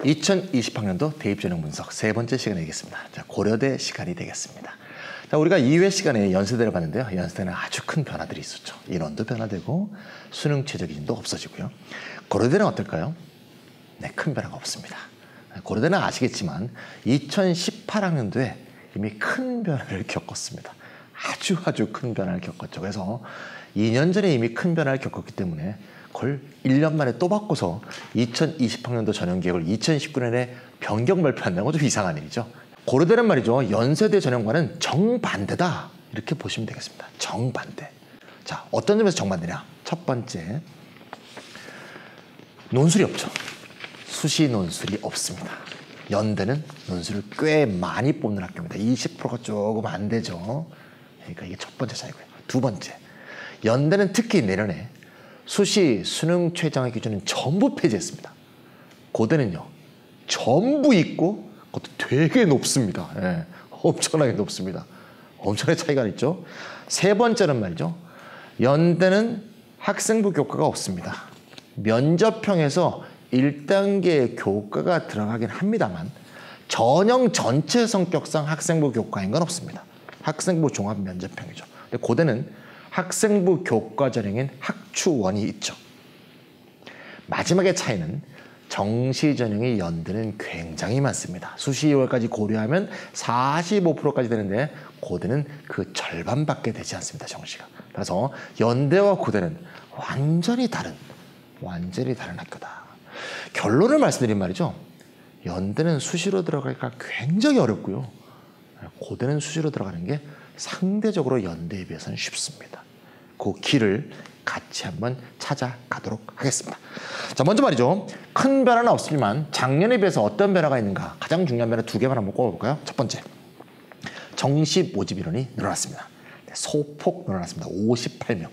(2020학년도) 대입전형 분석 세 번째 시간에 되겠습니다. 자, 고려대 시간이 되겠습니다. 자, 우리가 2회 시간에 연세대를 봤는데요. 연세대는 아주 큰 변화들이 있었죠. 인원도 변화되고 수능 최저 기준도 없어지고요. 고려대는 어떨까요? 네, 큰 변화가 없습니다. 고려대는 아시겠지만 2018학년도에 이미 큰 변화를 겪었습니다. 아주 큰 변화를 겪었죠. 그래서 2년 전에 이미 큰 변화를 겪었기 때문에 그걸 1년 만에 또 바꿔서 2020학년도 전형계획을 2019년에 변경 발표한다는 건 좀 이상한 일이죠. 고려대는 말이죠. 연세대 전형과는 정반대다. 이렇게 보시면 되겠습니다. 정반대. 자, 어떤 점에서 정반대냐? 첫 번째, 논술이 없죠. 수시 논술이 없습니다. 연대는 논술을 꽤 많이 뽑는 학교입니다. 20%가 조금 안 되죠. 그러니까 이게 첫 번째 차이고요. 두 번째, 연대는 특히 내년에 수시, 수능 최저학력 기준은 전부 폐지했습니다. 고대는요, 전부 있고 그것도 되게 높습니다. 예, 엄청나게 높습니다. 엄청나게 차이가 있죠. 세 번째는 말이죠, 연대는 학생부 교과가 없습니다. 면접형에서 1단계 교과가 들어가긴 합니다만 전형 전체 성격상 학생부 교과인 건 없습니다. 학생부 종합 면접형이죠. 근데 고대는 학생부 교과 전형인 학추원이 있죠. 마지막의 차이는 정시 전형이 연대는 굉장히 많습니다. 수시 2월까지 고려하면 45%까지 되는데 고대는 그 절반밖에 되지 않습니다. 정시가. 그래서 연대와 고대는 완전히 다른 학교다. 결론을 말씀드린 말이죠. 연대는 수시로 들어가기가 굉장히 어렵고요. 고대는 수시로 들어가는 게 상대적으로 연대에 비해서는 쉽습니다. 그 길을 같이 한번 찾아가도록 하겠습니다. 자, 먼저 말이죠. 큰 변화는 없지만 작년에 비해서 어떤 변화가 있는가? 가장 중요한 변화 두 개만 한번 꼽아볼까요? 첫 번째, 정시 모집 인원이 늘어났습니다. 소폭 늘어났습니다. 58명.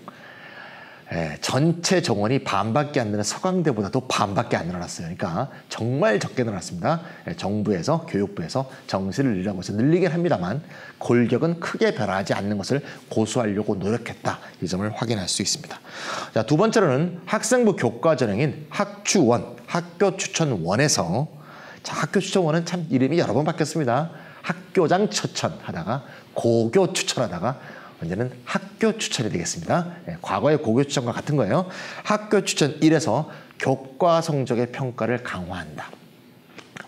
전체 정원이 반밖에 안 되는 서강대보다도 반밖에 안 늘어났어요. 그러니까 정말 적게 늘어났습니다. 정부에서, 교육부에서 정시를 늘리라고 해서 늘리긴 합니다만 골격은 크게 변하지 않는 것을 고수하려고 노력했다. 이 점을 확인할 수 있습니다. 자, 두 번째로는 학생부 교과 전형인 학추원, 학교추천원에서, 자, 학교추천원은 참 이름이 여러 번 바뀌었습니다. 학교장 추천하다가 고교 추천하다가 이제는 학교 추천이 되겠습니다. 과거의 고교 추천과 같은 거예요. 학교 추천 1에서 교과 성적의 평가를 강화한다.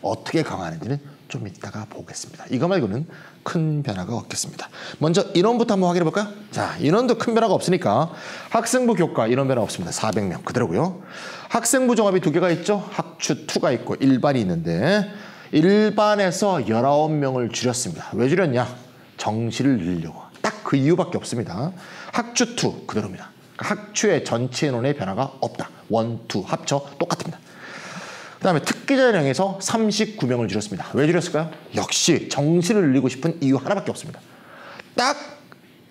어떻게 강화하는지는 좀 이따가 보겠습니다. 이거 말고는 큰 변화가 없겠습니다. 먼저 인원부터 한번 확인해 볼까요? 자, 인원도 큰 변화가 없으니까 학생부 교과 인원 변화 없습니다. 400명 그대로고요. 학생부 종합이 두 개가 있죠. 학추2가 있고 일반이 있는데 일반에서 19명을 줄였습니다. 왜 줄였냐? 정시를 늘리려고. 딱 그 이유밖에 없습니다. 학추2 그대로입니다. 학추의 전체 인원의 변화가 없다. 1, 2 합쳐 똑같습니다. 그 다음에 특기자 전형에서 39명을 줄였습니다. 왜 줄였을까요? 역시 정시를 늘리고 싶은 이유 하나밖에 없습니다. 딱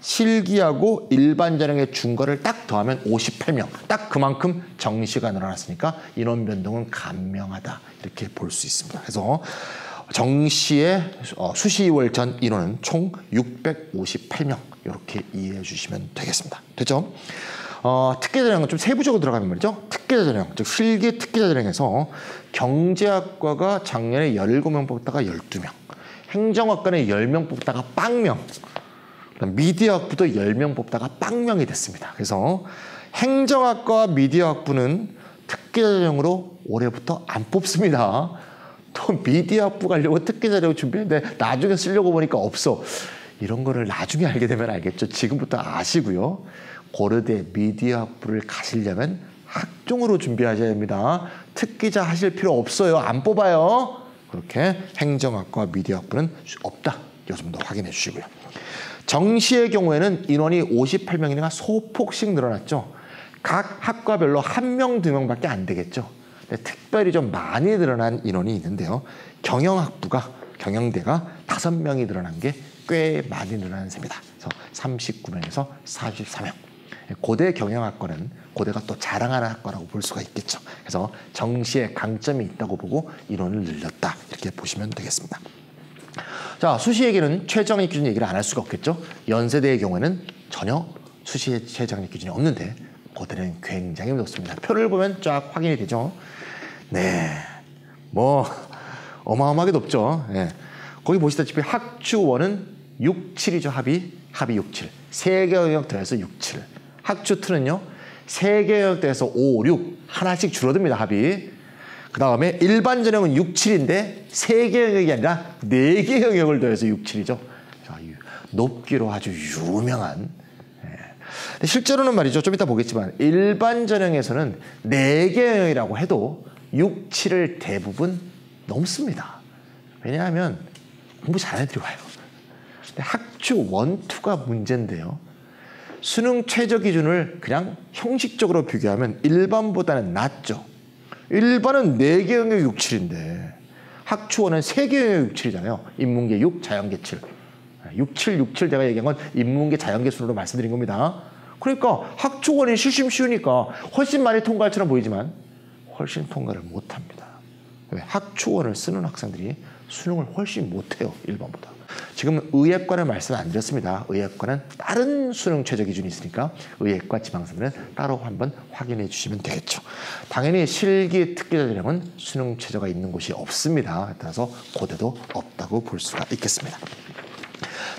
실기하고 일반 전형의 준 거를 딱 더하면 58명. 딱 그만큼 정시가 늘어났으니까 인원 변동은 간명하다. 이렇게 볼 수 있습니다. 그래서 정시의 수시 2월 전 인원은 총 658명 이렇게 이해해 주시면 되겠습니다. 됐죠? 특기자 전형은 좀 세부적으로 들어가면 말이죠. 특기자 전형, 즉 실기 특기자 전형에서 경제학과가 작년에 17명 뽑다가 12명, 행정학과는 10명 뽑다가 빵명, 미디어학부도 10명 뽑다가 빵명이 됐습니다. 그래서 행정학과 미디어학부는 특기자 전형으로 올해부터 안 뽑습니다. 또 미디어학부 가려고 특기 자료 준비했는데 나중에 쓰려고 보니까 없어. 이런 거를 나중에 알게 되면 알겠죠. 지금부터 아시고요. 고려대 미디어학부를 가시려면 학종으로 준비하셔야 됩니다. 특기자 하실 필요 없어요. 안 뽑아요. 그렇게 행정학과 미디어학부는 없다. 이 점도 확인해 주시고요. 정시의 경우에는 인원이 58명이니까 소폭씩 늘어났죠. 각 학과별로 1명, 2명밖에 안 되겠죠. 특별히 좀 많이 늘어난 인원이 있는데요. 경영학부가, 경영대가 5명이 늘어난 게 꽤 많이 늘어난 셈입니다. 그래서 39명에서 44명. 고대 경영학과는 고대가 또 자랑하는 학과라고 볼 수가 있겠죠. 그래서 정시에 강점이 있다고 보고 인원을 늘렸다. 이렇게 보시면 되겠습니다. 자, 수시에게는 최저학력 기준 얘기를 안 할 수가 없겠죠. 연세대의 경우에는 전혀 수시의 최저학력 기준이 없는데 고대는 굉장히 높습니다. 표를 보면 쫙 확인이 되죠. 네, 뭐 어마어마하게 높죠. 네. 거기 보시다시피 학추1은 6, 7이죠. 합이 6, 7. 3개 영역 더해서 6, 7. 학추2는요. 3개 영역 더해서 5, 6. 하나씩 줄어듭니다. 합이. 그 다음에 일반 전형은 6, 7인데 3개 영역이 아니라 4개 영역을 더해서 6, 7이죠. 높기로 아주 유명한. 근데 실제로는 말이죠. 좀 이따 보겠지만 일반 전형에서는 4개 영역이라고 해도 6, 7을 대부분 넘습니다. 왜냐하면 공부 잘하는 애들이 와요. 근데 학추 1, 2가 문제인데요. 수능 최저 기준을 그냥 형식적으로 비교하면 일반보다는 낮죠. 일반은 4개 영역 6, 7인데 학추 1은 3개 영역 6, 7이잖아요. 인문계 6, 자연계 7. 6, 7, 6, 7 제가 얘기한 건 인문계 자연계 순으로 말씀드린 겁니다. 그러니까 학추 1이 실심 쉬우니까 훨씬 많이 통과할 처럼 보이지만 훨씬 통과를 못합니다. 왜? 학추 1을 쓰는 학생들이 수능을 훨씬 못해요. 일반보다. 지금 의예과는 말씀 안 드렸습니다. 의예과는 다른 수능 최저 기준이 있으니까 의예과 지망생들은 따로 한번 확인해 주시면 되겠죠. 당연히 실기 특기자 전형은 수능 최저가 있는 곳이 없습니다. 따라서 고대도 없다고 볼 수가 있겠습니다.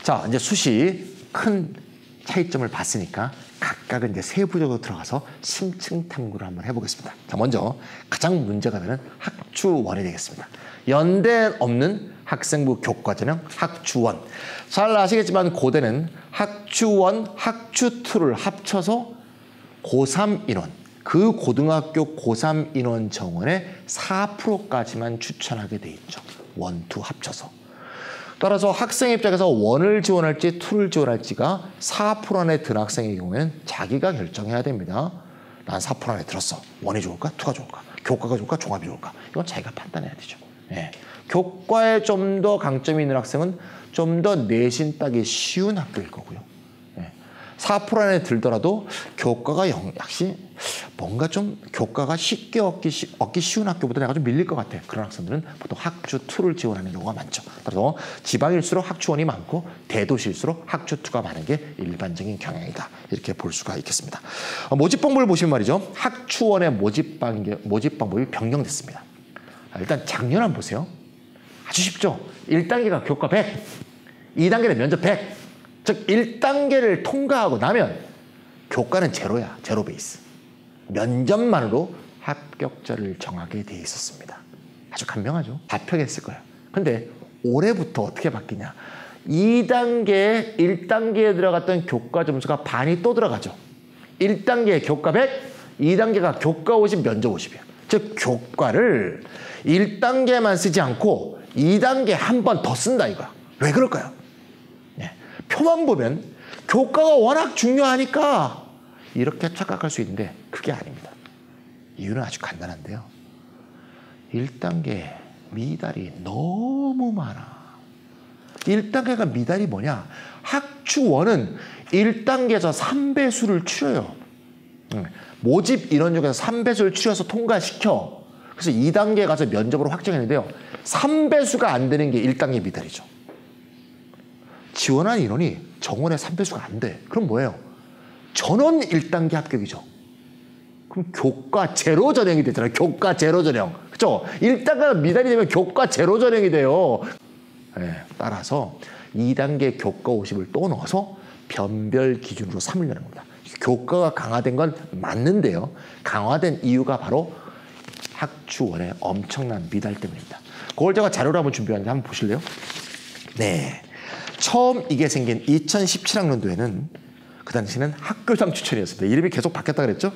자, 이제 수시 큰 차이점을 봤으니까 각각은 이제 세부적으로 들어가서 심층 탐구를 한번 해보겠습니다. 자, 먼저 가장 문제가 되는 학추 1이 되겠습니다. 연대 없는 학생부 교과 전형 학추 1. 잘 아시겠지만 고대는 학추 1, 학추 2를 합쳐서 고3 인원, 그 고등학교 고3 인원 정원의 4%까지만 추천하게 돼 있죠. 1, 2 합쳐서. 따라서 학생 입장에서 1을 지원할지 2를 지원할지가 4% 안에 든 학생의 경우에는 자기가 결정해야 됩니다. 난 4% 안에 들었어. 1이 좋을까? 2가 좋을까? 교과가 좋을까? 종합이 좋을까? 이건 자기가 판단해야 되죠. 예. 교과에 좀 더 강점이 있는 학생은 좀 더 내신 따기 쉬운 학교일 거고요. 예. 4% 안에 들더라도 교과가 역시 뭔가 좀 교과가 쉽게 얻기 쉬운 학교보다 내가 좀 밀릴 것 같아. 그런 학생들은 보통 학추 2를 지원하는 경우가 많죠. 따라서 지방일수록 학추 1이 많고 대도시일수록 학추 2가 많은 게 일반적인 경향이다. 이렇게 볼 수가 있겠습니다. 모집 방법을 보시면 말이죠. 학추 1의 모집 방법이 변경됐습니다. 일단 작년 한번 보세요. 아주 쉽죠. 1단계가 교과 100, 2단계는 면접 100. 즉 1단계를 통과하고 나면 교과는 제로야. 제로 베이스. 면접만으로 합격자를 정하게 돼 있었습니다. 아주 간명하죠. 답평했을 거예요. 근데 올해부터 어떻게 바뀌냐. 2단계, 1단계에 들어갔던 교과 점수가 반이 또 들어가죠. 1단계 교과 100, 2단계가 교과 50, 면접 50이에요. 즉 교과를 1단계만 쓰지 않고 2단계 한 번 더 쓴다 이거야. 왜 그럴까요? 네. 표만 보면 교과가 워낙 중요하니까 이렇게 착각할 수 있는데 그게 아닙니다. 이유는 아주 간단한데요. 1단계 미달이 너무 많아. 1단계가 미달이 뭐냐? 학추 1은 1단계에서 3배수를 추려요. 모집 인원 중에서 3배수를 추려서 통과시켜. 그래서 2단계 가서 면접으로 확정했는데요. 3배수가 안 되는 게 1단계 미달이죠. 지원한 인원이 정원의 3배수가 안 돼. 그럼 뭐예요? 전원 1단계 합격이죠. 그럼 교과 제로 전형이 되잖아요. 교과 제로 전형. 그렇죠? 1단계가 미달이 되면 교과 제로 전형이 돼요. 네, 따라서 2단계 교과 50을 또 넣어서 변별 기준으로 삼으려는 겁니다. 교과가 강화된 건 맞는데요. 강화된 이유가 바로 학추 1의 엄청난 미달 때문입니다. 그걸 제가 자료를 한번 준비했는데 한번 보실래요? 네. 처음 이게 생긴 2017학년도에는 그 당시는 학교장 추천이었습니다. 이름이 계속 바뀌었다 그랬죠?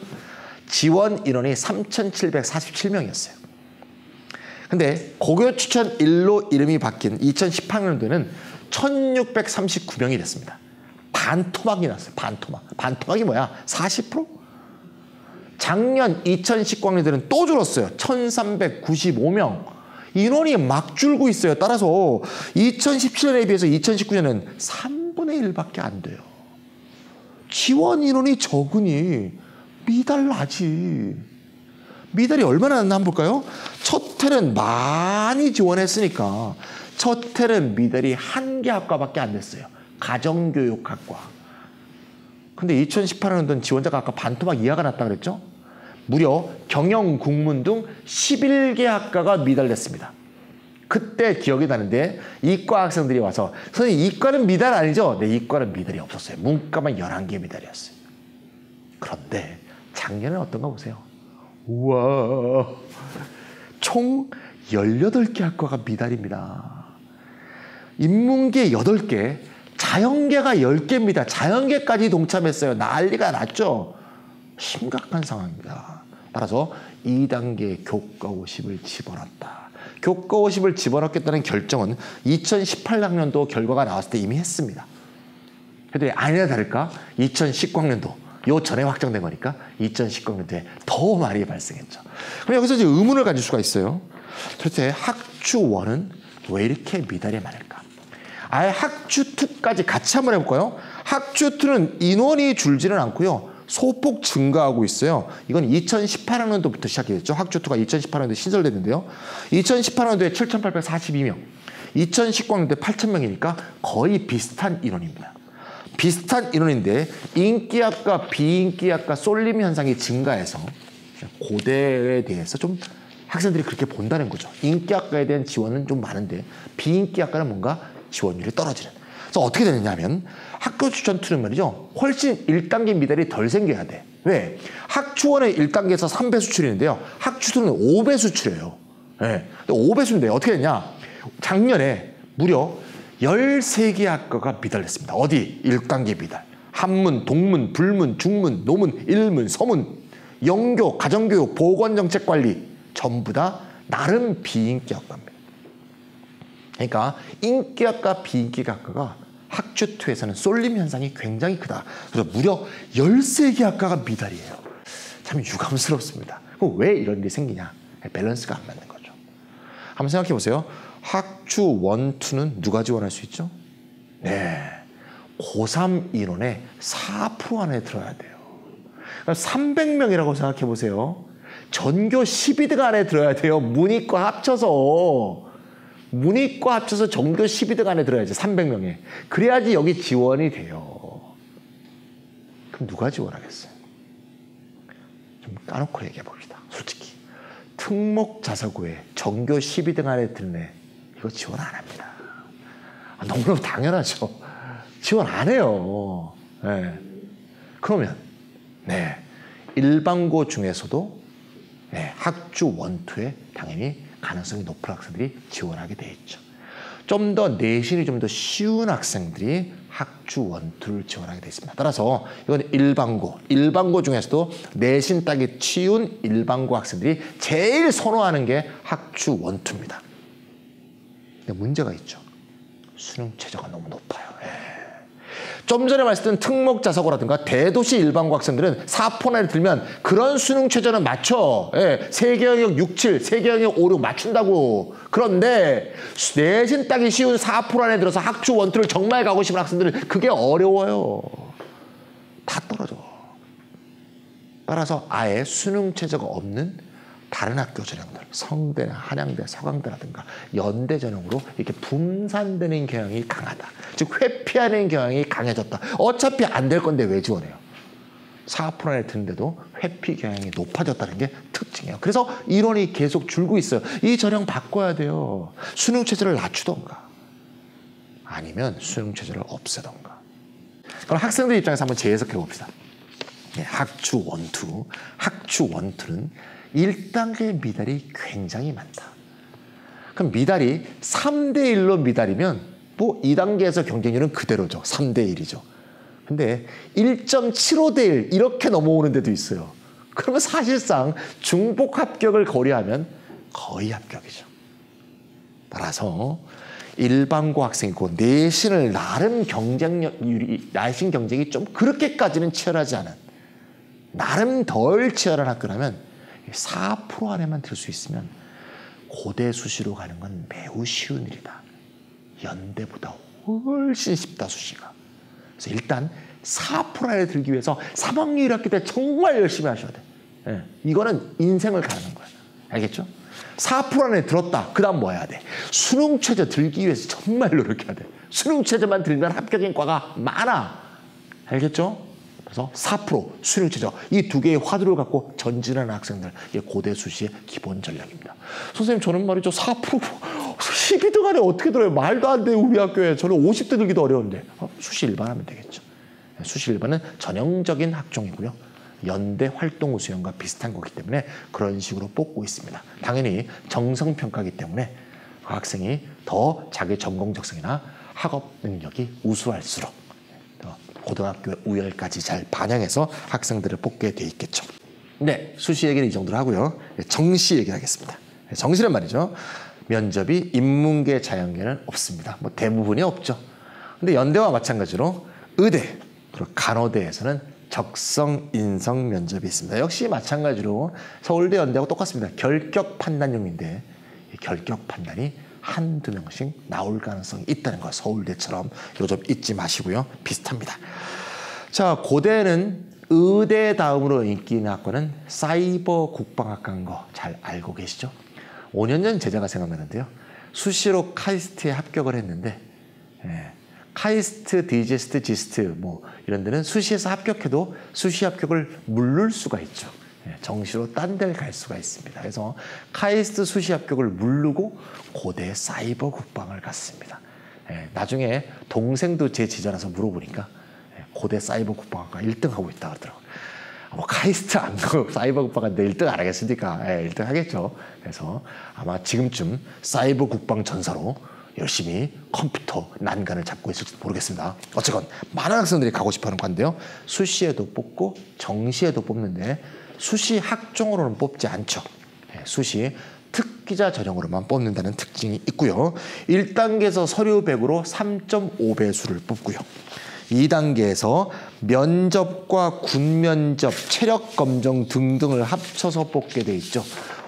지원 인원이 3,747명이었어요. 근데 고교 추천 1로 이름이 바뀐 2018학년도에는 1,639명이 됐습니다. 반토막이 났어요. 반토막. 반토막이 뭐야? 40%? 작년 2019학년도에는 또 줄었어요. 1,395명. 인원이 막 줄고 있어요. 따라서 2017년에 비해서 2019년은 3분의 1밖에 안 돼요. 지원 인원이 적으니 미달 나지. 미달이 얼마나 났나 한번 볼까요? 첫 해는 많이 지원했으니까 첫 해는 미달이 1개 학과밖에 안 됐어요. 가정교육학과. 근데 2018년도는 지원자가 아까 반토막 이하가 났다 그랬죠? 무려 경영, 국문 등 11개 학과가 미달됐습니다. 그때 기억이 나는데 이과 학생들이 와서 선생님 이과는 미달 아니죠? 네, 이과는 미달이 없었어요. 문과만 11개 미달이었어요. 그런데 작년에 어떤가 보세요. 우와, 총 18개 학과가 미달입니다. 인문계 8개, 자연계가 10개입니다. 자연계까지 동참했어요. 난리가 났죠? 심각한 상황입니다. 따라서 2단계 교과 50을 집어넣었다. 교과 50을 집어넣겠다는 결정은 2018학년도 결과가 나왔을 때 이미 했습니다. 그런데 아니나 다를까 2019학년도 요 전에 확정된 거니까 2019학년도에 더 많이 발생했죠. 그럼 여기서 이제 의문을 가질 수가 있어요. 도대체 학주1은 왜 이렇게 미달이 많을까? 아예 학주2까지 같이 한번 해볼까요? 학주2는 인원이 줄지는 않고요. 소폭 증가하고 있어요. 이건 2018학년도부터 시작이 됐죠. 학주2가 2018학년도에 신설됐는데요. 2018학년도에 7,842명, 2019학년도에 8,000명이니까 거의 비슷한 인원입니다. 비슷한 인원인데 인기학과, 비인기학과 쏠림 현상이 증가해서 고대에 대해서 좀 학생들이 그렇게 본다는 거죠. 인기학과에 대한 지원은 좀 많은데 비인기학과는 뭔가 지원율이 떨어지는. 그래서 어떻게 되느냐 하면 학교 추천2는 말이죠. 훨씬 1단계 미달이 덜 생겨야 돼. 왜? 학추원의 1단계에서 3배 수출이는데요. 학추2는 5배 수출이에요. 네. 5배수인데 어떻게 되냐? 작년에 무려 13개 학과가 미달했습니다. 어디? 1단계 미달. 한문, 동문, 불문, 중문, 노문, 일문, 서문, 영교, 가정교육, 보건정책관리 전부 다 나름 비인기학과입니다. 그러니까 인기학과, 비인기학과가 학주2에서는 쏠림 현상이 굉장히 크다. 그래서 무려 13개 학과가 미달이에요. 참 유감스럽습니다. 그럼 왜 이런 일이 생기냐? 밸런스가 안 맞는 거죠. 한번 생각해 보세요. 학주1, 2는 누가 지원할 수 있죠? 네, 고3 인원의 4% 안에 들어야 돼요. 그럼 300명이라고 생각해 보세요. 전교 12등 안에 들어야 돼요. 문이과 합쳐서. 문이과 합쳐서 전교 12등 안에 들어야지. 300명에. 그래야지 여기 지원이 돼요. 그럼 누가 지원하겠어요? 좀 까놓고 얘기해 봅시다. 솔직히. 특목자사고에 전교 12등 안에 드는 애 이거 지원 안 합니다. 너무너무 당연하죠. 지원 안 해요. 네. 그러면 네, 일반고 중에서도 네, 학주1, 2에 당연히 가능성이 높은 학생들이 지원하게 돼 있죠. 좀 더 내신이 좀 더 쉬운 학생들이 학주1, 2를 지원하게 돼 있습니다. 따라서 이건 일반고 중에서도 내신 따기 쉬운 일반고 학생들이 제일 선호하는 게 학주1, 2입니다. 근데 문제가 있죠. 수능 최저가 너무 높아요. 좀 전에 말씀드린 특목자사고라든가 대도시 일반고 학생들은 4% 안에 들면 그런 수능 최저는 맞춰. 세계영역 6, 7, 세계영역 5, 6 맞춘다고. 그런데 내신 따기 쉬운 4% 안에 들어서 학주1, 2를 정말 가고 싶은 학생들은 그게 어려워요. 다 떨어져. 따라서 아예 수능 최저가 없는 다른 학교 전형들, 성대, 한양대, 서강대라든가 연대 전형으로 이렇게 분산되는 경향이 강하다. 즉 회피하는 경향이 강해졌다. 어차피 안 될 건데 왜 지원해요? 4% 안에 드는데도 회피 경향이 높아졌다는 게 특징이에요. 그래서 인원이 계속 줄고 있어요. 이 전형 바꿔야 돼요. 수능 최저를 낮추던가 아니면 수능 최저를 없애던가. 그럼 학생들 입장에서 한번 재해석해 봅시다. 학주1, 2. 학주1, 2는 1단계 미달이 굉장히 많다. 그럼 미달이 3대 1로 미달이면 뭐 2단계에서 경쟁률은 그대로죠. 3대 1이죠. 근데 1.75대 1 이렇게 넘어오는 데도 있어요. 그러면 사실상 중복 합격을 고려하면 거의 합격이죠. 따라서 일반고 학생이고 내신을 나름 내신 경쟁이 좀 그렇게까지는 치열하지 않은 나름 덜 치열한 학교라면 4% 안에만 들 수 있으면 고대 수시로 가는 건 매우 쉬운 일이다. 연대보다 훨씬 쉽다, 수시가. 그래서 일단 4% 안에 들기 위해서 3학년 1학기 때 정말 열심히 하셔야 돼. 이거는 인생을 가는 거예요. 알겠죠? 4% 안에 들었다. 그 다음 뭐 해야 돼? 수능 최저 들기 위해서 정말 노력해야 돼. 수능 최저만 들면 합격인 과가 많아. 알겠죠? 그래서 4% 수능 최저 이 두 개의 화두를 갖고 전진하는 학생들, 이게 고대 수시의 기본 전략입니다. 선생님 저는 말이죠 4% 12등 안에 어떻게 들어요? 말도 안 돼요. 우리 학교에 저는 50등 들기도 어려운데 수시 일반 하면 되겠죠. 수시 일반은 전형적인 학종이고요. 연대 활동 우수형과 비슷한 거기 때문에 그런 식으로 뽑고 있습니다. 당연히 정성평가이기 때문에 그 학생이 더 자기 전공 적성이나 학업 능력이 우수할수록 고등학교의 우열까지 잘 반영해서 학생들을 뽑게 돼 있겠죠. 네, 수시 얘기는 이 정도로 하고요. 정시 얘기하겠습니다. 정시는 말이죠. 면접이 인문계, 자연계는 없습니다. 뭐 대부분이 없죠. 근데 연대와 마찬가지로 의대, 그리고 간호대에서는 적성 인성 면접이 있습니다. 역시 마찬가지로 서울대, 연대하고 똑같습니다. 결격 판단형인데 이 결격 판단이 한두 명씩 나올 가능성이 있다는 거, 서울대처럼 이거 좀 잊지 마시고요. 비슷합니다. 자, 고대는 의대 다음으로 인기 있는 학과는 사이버 국방학과인 거 잘 알고 계시죠? 5년 전 제자가 생각나는데요. 수시로 카이스트에 합격을 했는데 카이스트, 디제스트, 지스트 뭐 이런 데는 수시에서 합격해도 수시 합격을 물를 수가 있죠. 정시로 딴 데를 갈 수가 있습니다. 그래서 카이스트 수시 합격을 물르고 고대 사이버 국방을 갔습니다. 나중에 동생도 제 지자라서 물어보니까 고대 사이버 국방학과 1등하고 있다 그러더라고요. 뭐 카이스트 안 가고 사이버 국방한데 1등 안 하겠습니까? 1등 하겠죠. 그래서 아마 지금쯤 사이버 국방 전사로 열심히 컴퓨터 난간을 잡고 있을지 모르겠습니다. 어쨌건 많은 학생들이 가고 싶어하는 과인데요. 수시에도 뽑고 정시에도 뽑는데 수시 학종으로는 뽑지 않죠. 수시 특기자 전형으로만 뽑는다는 특징이 있고요. 1단계에서 서류 100으로 3.5배수를 뽑고요. 2단계에서 면접과 군면접, 체력검정 등등을 합쳐서 뽑게 돼 있죠.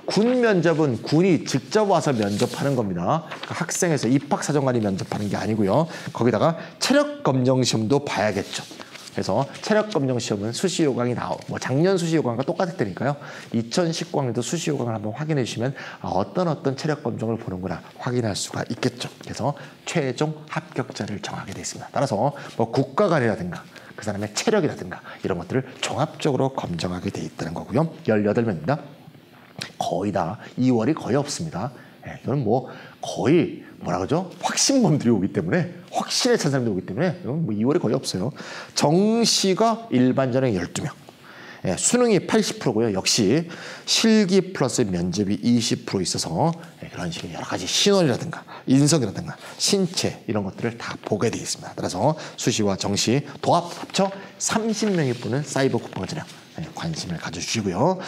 군 면접은 군이 직접 와서 면접하는 겁니다. 그러니까 학생에서 입학사정관이 면접하는 게 아니고요. 거기다가 체력검정 시험도 봐야겠죠. 그래서 체력검정 시험은 수시 요강이 뭐 작년 수시 요강과 똑같을 테니까요. 2019학년도 수시 요강을 한번 확인해 주시면 어떤 체력검정을 보는구나 확인할 수가 있겠죠. 그래서 최종 합격자를 정하게 되어 있습니다. 따라서 뭐 국가관이라든가 그 사람의 체력이라든가 이런 것들을 종합적으로 검정하게 되어 있다는 거고요. 18명입니다. 거의 다 2월이 거의 없습니다. 이건 뭐 거의 뭐라 그러죠? 확신범들이 오기 때문에 확신에 찬 사람들이 오기 때문에 뭐 2월이 거의 없어요. 정시가 일반 전형 12명. 수능이 80%고요. 역시 실기 플러스 면접이 20% 있어서 그런 식의 여러 가지 신원이라든가 인성이라든가 신체 이런 것들을 다 보게 되어 있습니다. 따라서 수시와 정시 도합 합쳐 30명이 뽑는 사이버 국방 전형 관심을 가져주시고요.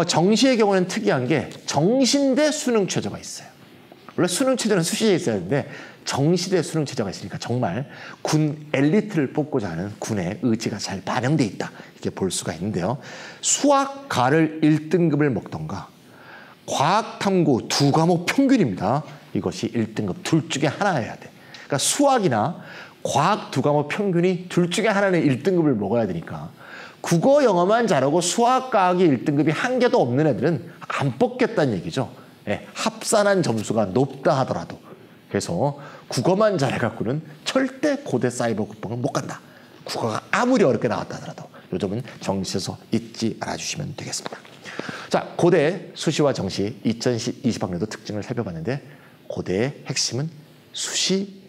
정시의 경우는 특이한 게 정시대 수능 최저가 있어요. 원래 수능 최저는 수시에 있어야 하는데 정시대 수능 최저가 있으니까 정말 군 엘리트를 뽑고자 하는 군의 의지가 잘 반영돼 있다. 이렇게 볼 수가 있는데요. 수학, 가를 1등급을 먹던가 과학, 탐구 2과목 평균입니다. 이것이 1등급 둘 중에 하나여야 돼. 그러니까 수학이나 과학 2과목 평균이 둘 중에 하나는 1등급을 먹어야 되니까 국어, 영어만 잘하고 수학, 과학이 1등급이 한 개도 없는 애들은 안 뽑겠다는 얘기죠. 합산한 점수가 높다 하더라도. 그래서 국어만 잘해갖고는 절대 고대 사이버 국방을 못 간다. 국어가 아무리 어렵게 나왔다 하더라도 요즘은 정시에서 잊지 않아주시면 되겠습니다. 자, 고대 수시와 정시 2020학년도 특징을 살펴봤는데 고대의 핵심은 수시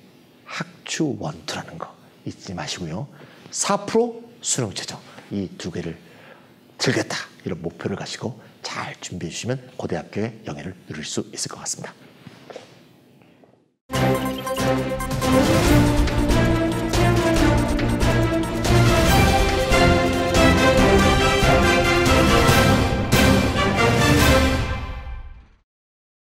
학추 원투라는 거 잊지 마시고요. 4% 수능 최저 이 두 개를 들겠다 이런 목표를 가지고 잘 준비해 주시면 고대학교의 영예를 누릴 수 있을 것 같습니다.